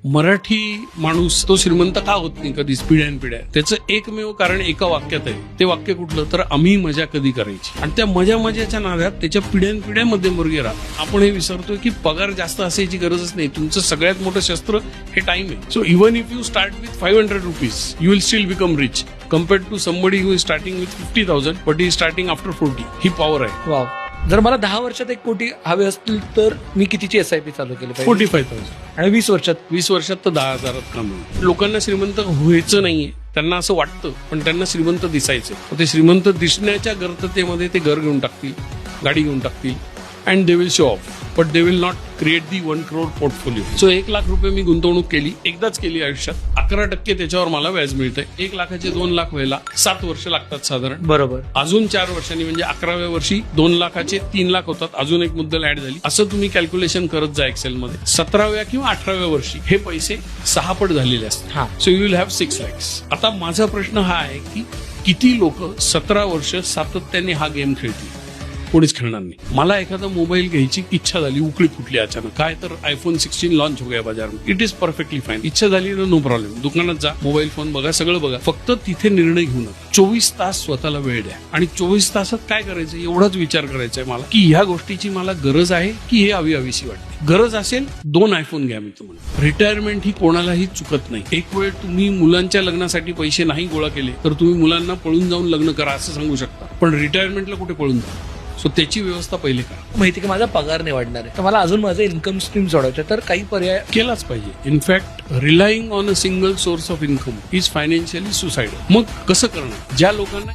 मराठी माणूस तो श्रीमंत का होत नाही कधीच पिढ्यानपिढ्या. त्याचं एकमेव कारण एका वाक्यात आहे. ते वाक्य कुठलं तर आम्ही मजा कधी करायची. आणि त्या मजाच्या नादात त्याच्या पिढ्यानपिढ्या मध्यमवर्गीय राहत. आपण हे विसरतोय की पगार जास्त असायची गरजच नाही. तुमचं सगळ्यात मोठं शस्त्र हे टाइम आहे. So even if you start with 500 rupees you will still become rich compared to somebody who is starting with 50,000 but he starting after 40. ही पॉवर आहे. वाव. जर मला 10 वर्षात 1 कोटी हवे असतील तर मी कितीची SIP चालू केली पाहिजे? 45,000. आणि 20 वर्षात? 20 वर्षात तर 10,000 कमी. लोकांना श्रीमंत व्हायचं नाहीये, त्यांना असं वाटतं, पण त्यांना श्रीमंत दिसायचं. ते श्रीमंत दिसण्याच्या गर्ततेमध्ये ते घर घेऊन टाकतील, गाडी घेऊन टाकतील and they will show off, but they will not create the 1 crore portfolio. So 1 lakh रुपये मी गुंतवणूक केली, एकदाच केली आयुष्यात. 11% त्याच्यावर मला व्याज मिळतंय. 1 लाखाचे 2 लाख व्हायला 7 वर्ष लागतात साधारण. बरोबर. अजून 4 वर्षांनी म्हणजे 11व्या वर्षी 2 लाखाचे 3 लाख होतात. अजून एक मुद्दल ऍड झाली. असं तुम्ही कॅल्क्युलेशन करत जा एक्सेल मध्ये. 17व्या किंवा 18व्या वर्षी हे पैसे 6 पट झालेले असतात. So you will have 6 lakhs. आता माझा प्रश्न हा आहे की किती लोक 17 वर्ष सातत्याने हा गेम खेळतील? कोणीच खेळणार नाही. मला एखादा मोबाईल घ्यायची इच्छा झाली, उकळी फुटली अचानक. काय तर iPhone 16 लॉन्च हो गया बाजार में. It is perfectly fine. इच्छा झाली ना, नो प्रॉब्लेम. दुकानात जा, मोबाईल फोन बघा, सगळं बघा. फक्त तिथे निर्णय घेऊ नका. 24 तास स्वतःला वेळ द्या आणि 24 तासात काय करायचं एवढाच विचार करायचा आहे मला की ह्या गोष्टीची मला गरज आहे की हे हवीशी वाटते. गरज असेल 2 iPhone घ्या. मी तुम्हाला रिटायरमेंट ही कोणालाही चुकत नाही. एक वेळ तुम्ही मुलांच्या लग्नासाठी पैसे नाही गोळा केले तर तुम्ही मुलांना पळून जाऊन लग्न करा असं सांगू शकता, पण रिटायरमेंटला कुठे पळून जा. सो त्याची व्यवस्था पहिले करा. माहिती की माझा पगार नाही वाढणार आहे, तर मला अजून माझे इन्कम स्ट्रीम सोडवायचे, तर काही पर्याय केलाच पाहिजे. In fact relying on a single source of income is financially suicide. मग कसं करणार? ज्या लोकांना